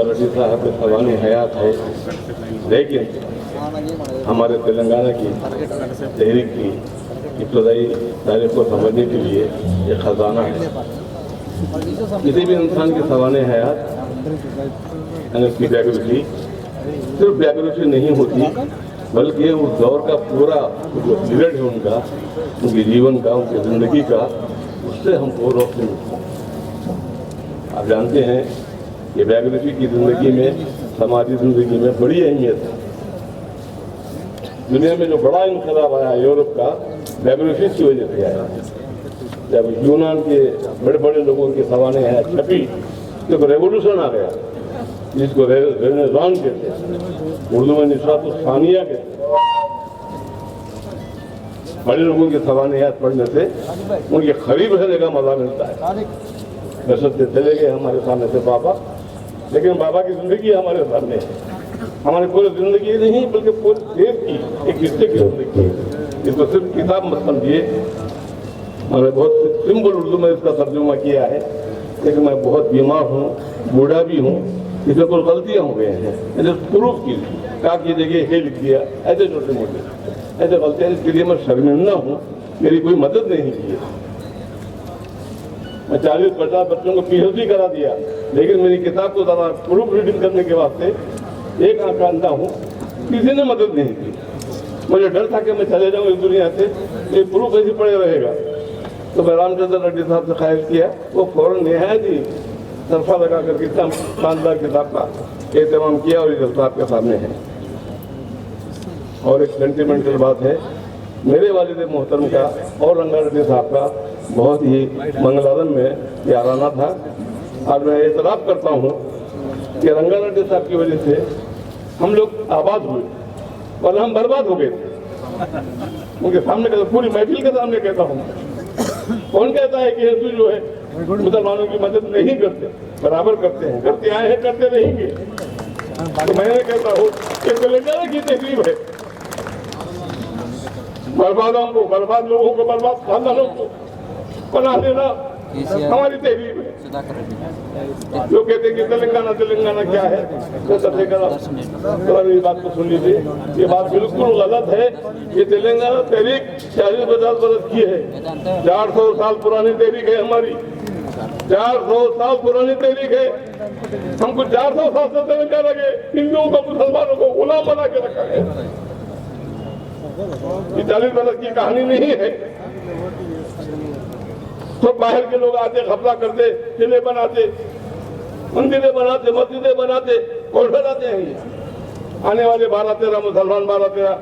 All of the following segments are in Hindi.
रशीद साहब के सवाने हयात है, लेकिन हमारे तेलंगाना की तहरीक की इब्तदाई तारीख को समझने के लिए एक ख़जाना है। किसी भी इंसान की सवाने हयात यानी उसकी बायोग्राफी सिर्फ बायोग्राफी नहीं होती, बल्कि उस दौर का पूरा जो पीरियड है उनका, उनके जीवन का, उनकी ज़िंदगी का, उससे हमको रोशनी मिलती है। आप जानते हैं कि बायोग्राफी की ज़िंदगी में, समाजी ज़िंदगी में बड़ी अहमियत है। दुनिया में जो बड़ा इनकलाब आया यूरोप का, बायोग्राफी की वजह से आया। जब यूनान के बड़े बड़े लोगों की सवाने हैं छपी, तो रेवोल्यूशन आ गया, जिसको रेनेसांस कहते हैं, उर्दू में निशात सानिया कहते हैं। बड़े लोगों की सवानियात पढ़ने से उनके करीब रहने का मजा मिलता है। बसते चले गए हमारे सामने से बाबा, लेकिन बाबा की जिंदगी हमारे सामने है। हमारी पूरी जिंदगी नहीं बल्कि पूरे देश की एक हिस्से की जिंदगी है। इसको सिर्फ किताब मत समझिए। मैंने बहुत सिंपल उर्दू में इसका तर्जुमा किया है, लेकिन मैं बहुत बीमार हूँ, बूढ़ा भी हूँ, इसमें कुछ गलतियाँ हो गए हैं। मैंने प्रूफ की कहा की जगह हे लिख दिया, ऐसे छोटे मोटे ऐसे गलतियाँ, इसके लिए मैं शर्मिंदा हूँ। मेरी कोई मदद नहीं की है। मैं 40-50 बच्चों को PhD करा दिया, लेकिन मेरी किताब को ज़रा प्रूफ रीडिंग करने के वास्ते एक आंख अंधा हूँ, किसी ने मदद नहीं की। मुझे डर था कि मैं चले जाऊँ इस दुनिया से, ये प्रूफ ऐसे पड़े रहेगा। तो मैं रामचंद्र रेड्डी साहब से ख्वाहिश किया, वो फौरन नहायत ही सरफा लगा कर इतना शानदार किताब का एहतमाम किया और ये साहब के सामने है। और एक सेंटिमेंटल बात है, मेरे वालिद मोहतरम का और रंगा रेड्डी साहब का बहुत ही मंगलारन में याराना था। आज मैं एतराफ़ करता हूँ कि रंगा रेड्डी साहब की वजह से हम लोग आबाद हुए, वरना हम बर्बाद हो गए थे। उनके सामने कहता, पूरी महफिल के सामने कहता हूँ, कौन कहता है कि हिंदू जो है मुसलमानों की मदद नहीं करते, बराबर करते हैं, करते आए हैं, करते रहेंगे। तो मैं कहता हूँ कि तेलंगाना की तकलीफ है, बर्बादों को, बर्बाद लोगों को, बर्बाद खानदानों को बना देना हमारी तहरीर है। लोग कहते हैं कि तेलंगाना तेलंगाना क्या है, तो सबसे करा मेरी बात को सुन लीजिए। ये बात बिल्कुल गलत है। ये तेलंगाना तहरीक 40-50 बरस की है, 400 साल पुरानी तहरीक है हमारी, 400 साल पुरानी तहरीक है। हमको 400 साल से तेलंगाना के हिंदुओं को, मुसलमानों को गुलाम बना के रखा है। ये 40 बरस की कहानी नहीं है। तो बाहर के लोग आते, खपला करते, किले बनाते, मंदिरें बनाते, मस्जिदें बनाते, और बनाते हैं। आने वाले 12-13 मुसलमान, 12-13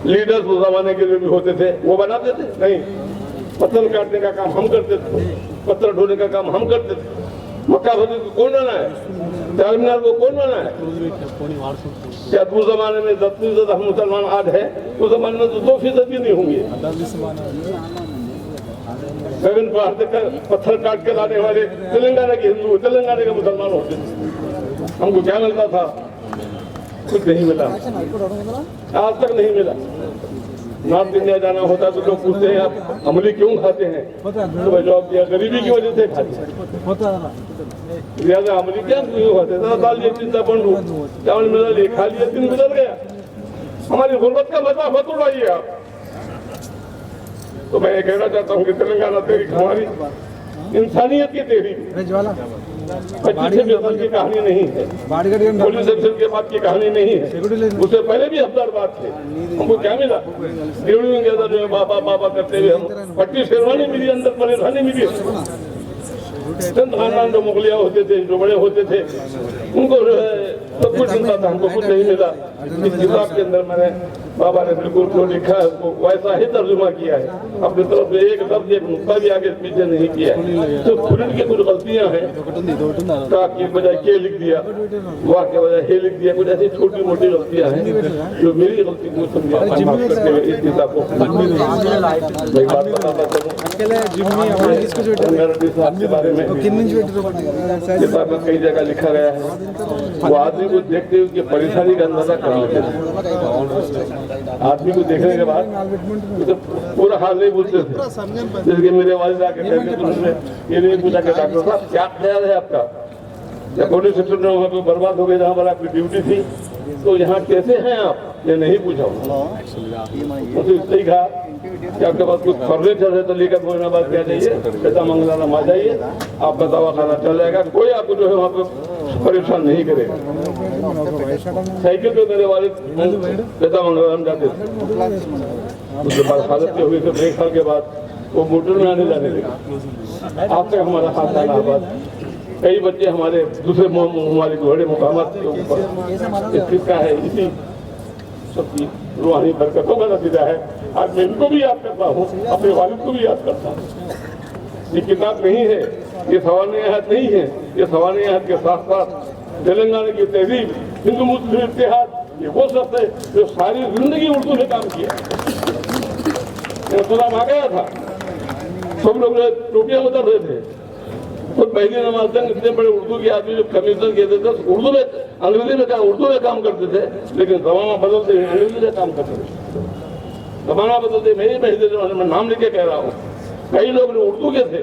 लीडर्स उस जमाने के लिए भी होते थे, वो बनाते थे नहीं। पत्थर काटने का काम हम करते थे, पत्थर ढोने का काम हम करते थे। मक्का मस्जिद को कौन बना है, चारमीनार को कौन बना है? क्या उस जमाने में 10% हम मुसलमान आज है, उस जमाने में तो 2% भी नहीं होंगे। गगन पहाड़ से पत्थर काट के लाने वाले तेलंगाना के हिंदू, तेलंगाना के मुसलमान होते थे। हमको क्या मिलता था? कुछ नहीं मिला, आज तक नहीं मिला। नॉर्थ इंडिया जाना होता तो लोग पूछते हैं आप अमली क्यों खाते हैं, तो मैं जवाब दिया गरीबी की वजह से खाते हैं। लिहाजा अमली क्या क्यों खाते? दाल ये चिंता बंद हो, चावल मिला लिए, खा लिया, दिन गुजर गया। हमारी गुर्बत का मजा मत उड़ाइए आप। तो मैं ये कहना चाहता हूँ कि तेलंगाना तहरीक हमारी इंसानियत की तहरीक, 25 साल की कहानी नहीं है, पुलिस एक्शन के बाद की कहानी नहीं है। उससे पहले भी हफ्तार बात थे। हमको क्या मिला? ड्यूटी के अंदर जो बाबा बाबा करते हुए हम पट्टी शेरवानी मिली, अंदर परेशानी मिली। चंद खानदान जो मुगलिया होते थे, जो बड़े होते थे, उनको जो है सब कुछ मिलता था, हमको कुछ नहीं मिला। इस किताब के अंदर मैंने बाबा ने बिल्कुल जो लिखा है उसको वैसा ही तर्जुमा किया है। अपनी तरफ से एक लफ्ज, एक नुक्ता भी आगे पीछे नहीं किया है। तो प्रिंट की कुछ गलतियां हैं, का की बजाय के लिख दिया, वाह के बजाय हे लिख दिया, कुछ ऐसी छोटी मोटी गलतियां हैं जो मेरी गलती को समझा करते हुए इस किताब को मैं बात बताता चलूं के बारे में। किताब में कई जगह लिखा गया है, वो आदमी को देखते हुए परेशानी का अंदाजा करा होते थे। आदमी को देखने के बाद तो पूरा हाल नहीं पूछते थे। जैसे कि मेरे वालिद आके कहते तुमने ये नहीं पूछा कि डॉक्टर साहब क्या ख्याल है आपका, या पुलिस सेक्टर में वहाँ पे बर्बाद हो गए जहाँ पर आपकी ड्यूटी थी, तो यहाँ कैसे हैं आप, ये नहीं पूछा उन्होंने। सही कहा कि आपके पास कुछ फर्नीचर है तो लेकर महीना बाद क्या चाहिए, पैसा मंगलाराम आ जाइए, आपका दवा खाना चल जाएगा, कोई आपको जो है वहाँ पे परेशान नहीं करेगा। साइकिल पे मेरे वाले पैसा मंगलाराम जाते थे, उसके बाद हालत हुई तो 1 साल के बाद वो मोटर में आने जाने लगे। आज तक हमारा हाथ इलाहाबाद, कई बच्चे हमारे दूसरे हमारे बड़े मुकामात के ऊपर स्थित का है। इसी सबकी रूहानी बरकतों का नतीजा है। आज मैं इनको भी याद करता हूँ, अपने वालिद को भी याद करता हूँ। ये किताब नहीं है, ये सवाल-ए-अहद नहीं है, ये सवाल-ए-अहद के साथ साथ तेलंगाना की तहजीब, हिंदू मुस्लिम इत्तेहाद, ये वो शख्स है जो सारी जिंदगी उर्दू में काम किया। सुनाम आ गया था, सब लोग टोपियां उतर रहे थे, तो पहली नमाज इतने बड़े उर्दू के आदमी जो कमीशन कहते थे, उर्दू में अंग्रेजी में उर्दू में काम करते थे, लेकिन जमाना बदलते अंग्रेजी में काम करते थे। जमाना बदलते मेरे महजिद में नाम लेके कह रहा हूँ, कई लोग उर्दू के थे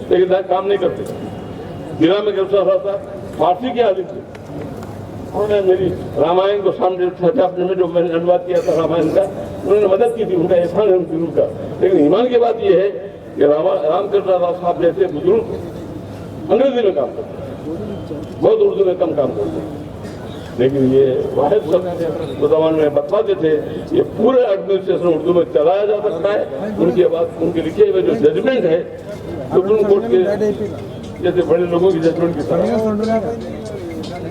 लेकिन काम नहीं करते। गिरा में गिरफ्तार हुआ था, फारसी के आदमी थे, उन्होंने मेरी रामायण को सामने छापने में जो मैंने अनुवाद किया था रामायण का, उन्होंने मदद की थी, उनका एहसान है उनकी का। लेकिन ईमान की बात यह है कि रामकृष्ण राव साहब जैसे बुजुर्ग अंग्रेजी में काम करते, बहुत उर्दू में कम काम करते, लेकिन ये वाहिद शब्द तो जमाने में बतलाते थे ये पूरे एडमिनिस्ट्रेशन उर्दू में चलाया जा सकता है। उनके बाद उनके लिखे हुए जो जजमेंट है सुप्रीम कोर्ट के जैसे बड़े लोगों की जजमेंट की तरह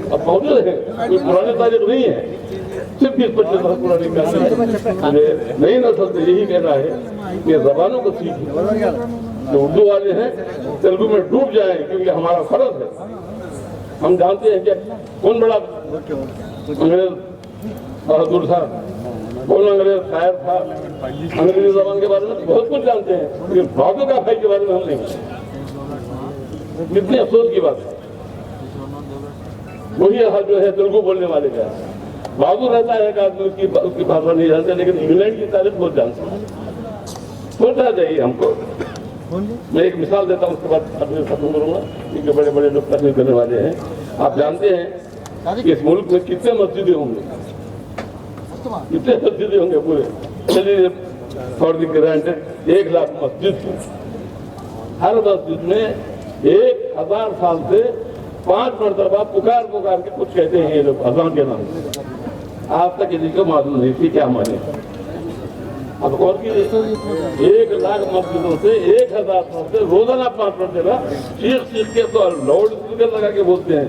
अब मौजूद है, कोई पुराने तारीख नहीं है, सिर्फ 20-25 साल पुरानी कहानी है। नई नस्ल से यही कहना है कि जबानों को सीखिए, जो उर्दू वाले हैं तेलुगु में डूब जाएं, क्योंकि हमारा फर्ज है। हम जानते हैं कि कौन बड़ा अंग्रेज बहादुर था, कौन अंग्रेज शायर था, अंग्रेजी जबान के बारे में बहुत कुछ जानते हैं, लेकिन बहादुर का भाई के बारे में हम नहीं। कितनी अफसोस की बात है, वही जो है तेलुगु बोलने वाले का बहादुर रहता है एक आदमी, उसकी भाषा नहीं जानते, लेकिन इंग्लैंड की तारीफ बहुत जानते हैं। सोचना चाहिए हमको। मैं एक मिसाल देता हूँ, उसके बाद अपने खत्म करूंगा, क्योंकि बड़े बड़े लोग तकलीफ करने वाले हैं। आप जानते हैं कि इस मुल्क में कितने मस्जिदें होंगे, कितने मस्जिदें होंगे पूरे, चलिए फॉर द ग्रांटेड 1 लाख मस्जिद थी। हर मस्जिद में 1000 साल से 5 मरतबा पुकार के कुछ कहते हैं ये लोग अज़ान के नाम से। आज तक किसी को मालूम नहीं थी क्या माने। अब और की 1 लाख मस्जिदों से 1000 साल से रोजाना 5 मरतबा चीख के तो लाउड स्पीकर लगा के बोलते हैं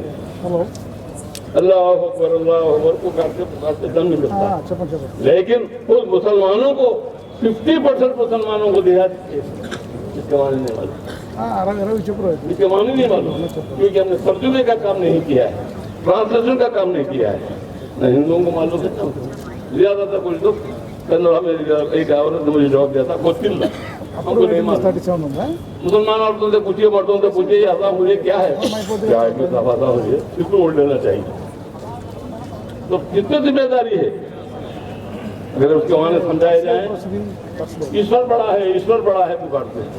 अल्लाह अकबर पुकारते दम नहीं मिलता। लेकिन उस मुसलमानों को 50% मुसलमानों को दिया इसके माने नहीं मालूम, इसके माने नहीं मालूम, क्योंकि हमने तर्जुमे का काम नहीं किया है, ट्रांसलेशन का काम नहीं किया है। न हिंदुओं को मालूम है, ज्यादातर कुछ लोग कन्नड़ा में एक औरत ने मुझे जवाब दिया था, गोतिल्ला हमको नहीं मालूम। मुसलमान औरतों से पूछिए, मर्दों से पूछिए, ऐसा मुझे क्या है, क्या है कि सफाता मुझे इसको ओढ़ लेना चाहिए। तो कितनी जिम्मेदारी है अगर उसके माने समझाए जाए। ईश्वर बड़ा है पुकारते हैं,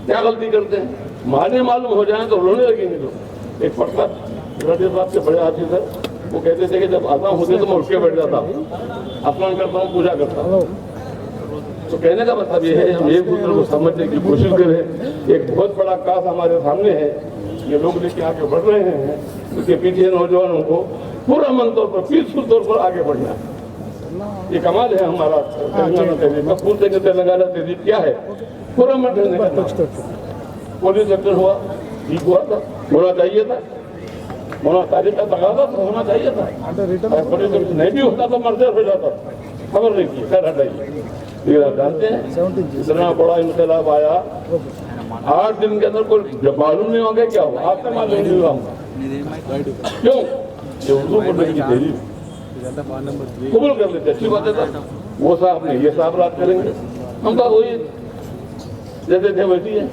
क्या गलती करते हैं, माने मालूम हो जाए तो रोने लगेंगे लोग। एक पटना साहब के बड़े आदमी थे, वो कहते थे कि जब आता होते तो मैं उठ के बैठ जाता हूँ, स्नान करता हूँ, पूजा करता हूँ। तो कहने का मतलब ये है हम एक दूसरे को समझने की कोशिश करें। एक बहुत बड़ा काज हमारे सामने है, ये लोग लेके आगे बढ़ रहे हैं, उसके पीछे नौजवानों को पूरा मन तौर पर पीसफुल तौर पर आगे बढ़ना है। ये कमाल है हमारा तेलंगाना तहजीब। मैं पूछते कि तेलंगाना तहजीब क्या है, पूरा मन रहने का। पुलिस सेक्टर हुआ, ठीक हुआ था, होना चाहिए था, होना तारीफ का तकाजा तो होना चाहिए था। पुलिस सेक्टर नहीं भी होता तो मर्जर हो जाता, खबर नहीं की, खैर हटाइए। लेकिन आप जानते हैं इतना बड़ा इंकलाब आया, 8 दिन के अंदर कोई मालूम नहीं होंगे क्या हुआ, आपसे मालूम नहीं हुआ क्यों, ये उर्दू बोलने की देरी कबूल कर लेते, अच्छी बात है। वो साहब ने ये साहब रात करेंगे, हम तो वही जैसे थे वैसी है।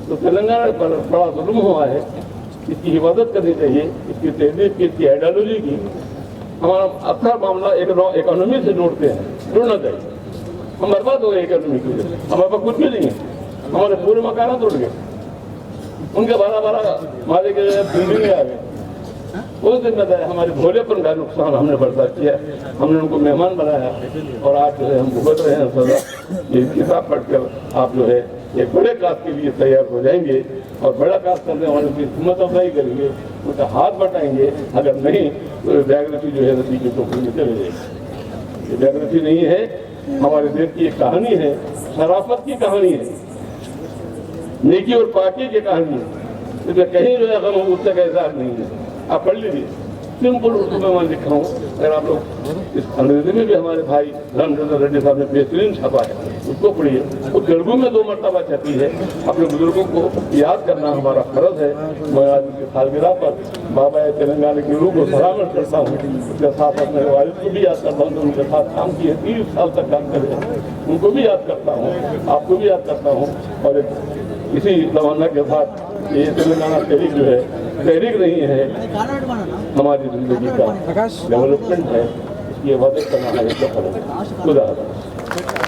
तो तेलंगाना पर बड़ा जुल्म हुआ है, इसकी हिफाजत करनी चाहिए, इसकी तहजीब की, इसकी आइडियोलॉजी की। हमारा अच्छा मामला इकोनॉमी से जुड़ना चाहिए। हम बर्बाद हो गए इकोनॉमी के लिए, हमारे पास कुछ भी नहीं है, हमारे पूरे मकान तोड़ गए। उनके 12 माले के बिल्डिंग आ गए। उस दिन में हमारे भोलेपन का नुकसान हमने बर्दाश्त किया, हमने उनको मेहमान बनाया और आज जो है हम भुगत रहे हैं सजा। ये किताब पढ़कर आप जो है एक बड़े काज के लिए तैयार हो जाएंगे और बड़ा काज करने वालों की हिम्मत अफजाई करेंगे, उनका हाथ बटाएंगे। अगर नहीं तो बायोग्राफी जो है नदी की टोकरी में चले जाएगी। ये बायोग्राफी नहीं है, हमारे देश की एक कहानी है, शराफत की कहानी है, नेकी और पाकी की कहानी है। इसमें कहीं जो है अगर उससे का इजहार नहीं है। आप पढ़ लीजिए, सिंपल उर्दू में मैं लिखा हूँ। अगर आप लोग इस अंग्रेजी में भी हमारे भाई रामचंद्र रेड्डी साहब ने बेहतरीन छपा है, उसको पढ़िए। वो तेलुगु में 2 मरतबा छपी है। अपने बुजुर्गों को याद करना हमारा फर्ज है। मैं आज उनकी सालगिरह पर बाबा तेलंगाना की रूह को सलामत करता हूँ। उसके साथ अपने वालिद को भी याद करता हूँ, तो उनके साथ काम किए, 30 साल तक काम करे, उनको भी याद करता हूँ, आपको भी याद करता हूँ। और इसी जमाना के साथ ये तेलंगाना तहरीक जो है, तहरीक नहीं है, हमारी जिंदगी का डेवलपमेंट है। इसकी इबादत करना है। खुदा हाफ़िज़।